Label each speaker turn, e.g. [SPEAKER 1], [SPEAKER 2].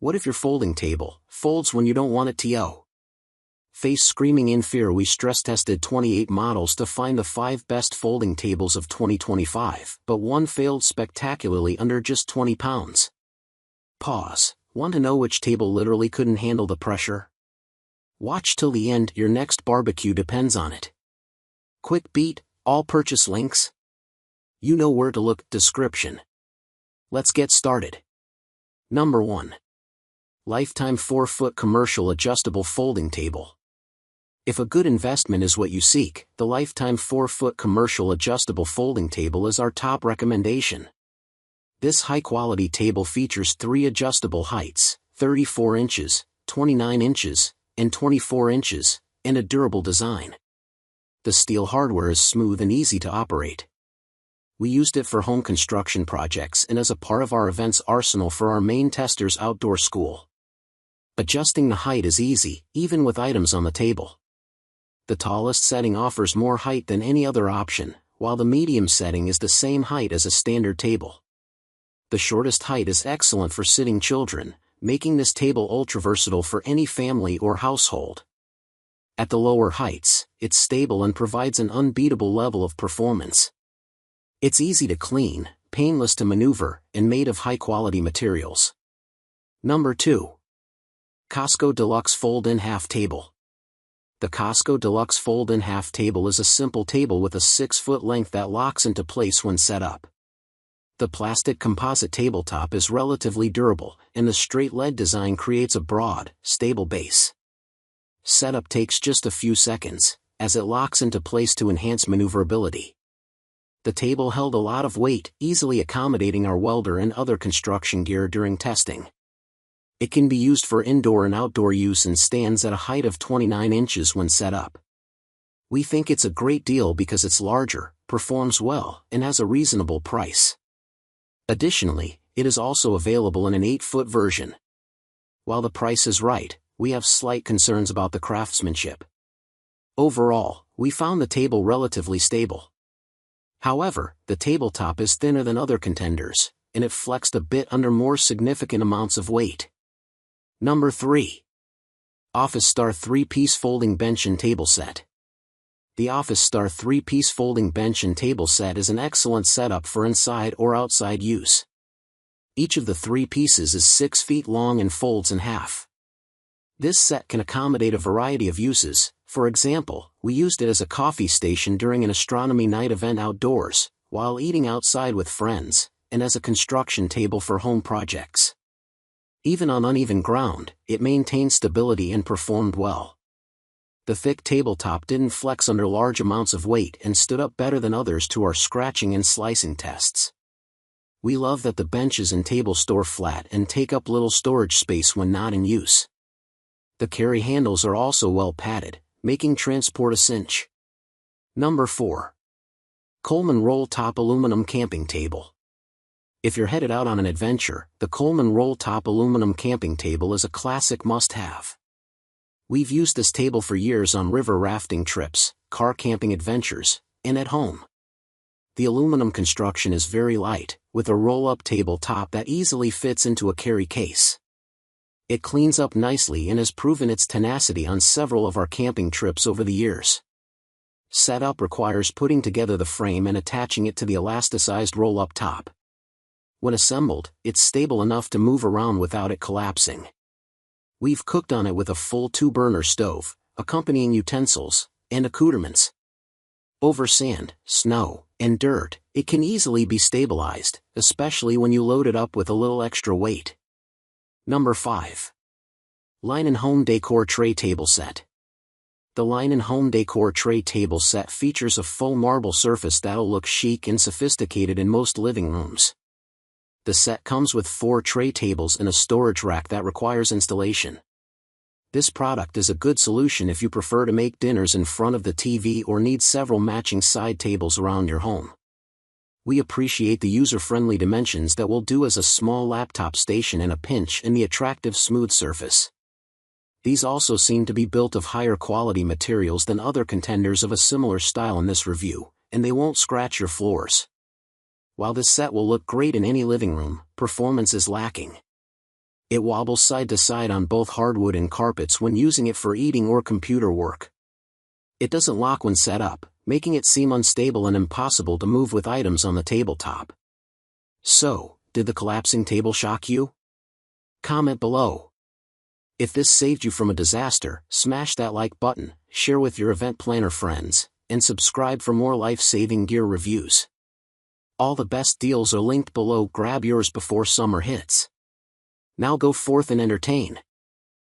[SPEAKER 1] What if your folding table folds when you don't want it to? Face screaming in fear, we stress-tested 28 models to find the 5 best folding tables of 2025, but one failed spectacularly under just 20 pounds. Pause. Want to know which table literally couldn't handle the pressure? Watch till the end, your next barbecue depends on it. Quick beat, all purchase links. You know where to look, description. Let's get started. Number 1. Lifetime 4-foot commercial adjustable folding table. If a good investment is what you seek, the Lifetime 4-foot commercial adjustable folding table is our top recommendation. This high-quality table features 3 adjustable heights, 34 inches, 29 inches, and 24 inches, and a durable design. The steel hardware is smooth and easy to operate. We used it for home construction projects and as a part of our events arsenal for our main testers' outdoor school. Adjusting the height is easy, even with items on the table. The tallest setting offers more height than any other option, while the medium setting is the same height as a standard table. The shortest height is excellent for sitting children, making this table ultra-versatile for any family or household. At the lower heights, it's stable and provides an unbeatable level of performance. It's easy to clean, painless to maneuver, and made of high-quality materials. Number 2. Cosco Deluxe Fold-In Half Table. The Cosco Deluxe Fold-In Half Table is a simple table with a 6-foot length that locks into place when set up. The plastic composite tabletop is relatively durable, and the straight lead design creates a broad, stable base. Setup takes just a few seconds, as it locks into place to enhance maneuverability. The table held a lot of weight, easily accommodating our welder and other construction gear during testing. It can be used for indoor and outdoor use and stands at a height of 29 inches when set up. We think it's a great deal because it's larger, performs well, and has a reasonable price. Additionally, it is also available in an 8-foot version. While the price is right, we have slight concerns about the craftsmanship. Overall, we found the table relatively stable. However, the tabletop is thinner than other contenders, and it flexed a bit under more significant amounts of weight. Number 3. Office Star 3-Piece Folding Bench and Table Set. The Office Star 3-Piece Folding Bench and Table Set is an excellent setup for inside or outside use. Each of the 3 pieces is 6 feet long and folds in half. This set can accommodate a variety of uses. For example, we used it as a coffee station during an astronomy night event outdoors, while eating outside with friends, and as a construction table for home projects. Even on uneven ground, it maintained stability and performed well. The thick tabletop didn't flex under large amounts of weight and stood up better than others to our scratching and slicing tests. We love that the benches and table store flat and take up little storage space when not in use. The carry handles are also well padded, making transport a cinch. Number 4. Coleman Roll Top Aluminum Camping Table. If you're headed out on an adventure, the Coleman Roll Top Aluminum Camping Table is a classic must-have. We've used this table for years on river rafting trips, car camping adventures, and at home. The aluminum construction is very light, with a roll-up tabletop that easily fits into a carry case. It cleans up nicely and has proven its tenacity on several of our camping trips over the years. Setup requires putting together the frame and attaching it to the elasticized roll-up top. When assembled, it's stable enough to move around without it collapsing. We've cooked on it with a full 2-burner stove, accompanying utensils, and accoutrements. Over sand, snow, and dirt, it can easily be stabilized, especially when you load it up with a little extra weight. Number 5. Linon Home Decor Tray Table Set. The Linon Home Decor Tray Table Set features a faux marble surface that'll look chic and sophisticated in most living rooms. The set comes with 4 tray tables and a storage rack that requires installation. This product is a good solution if you prefer to make dinners in front of the TV or need several matching side tables around your home. We appreciate the user-friendly dimensions that will do as a small laptop station in a pinch and the attractive smooth surface. These also seem to be built of higher quality materials than other contenders of a similar style in this review, and they won't scratch your floors. While this set will look great in any living room, performance is lacking. It wobbles side to side on both hardwood and carpets when using it for eating or computer work. It doesn't lock when set up, making it seem unstable and impossible to move with items on the tabletop. So, did the collapsing table shock you? Comment below. If this saved you from a disaster, smash that like button, share with your event planner friends, and subscribe for more life-saving gear reviews. All the best deals are linked below. Grab yours before summer hits. Now go forth and entertain.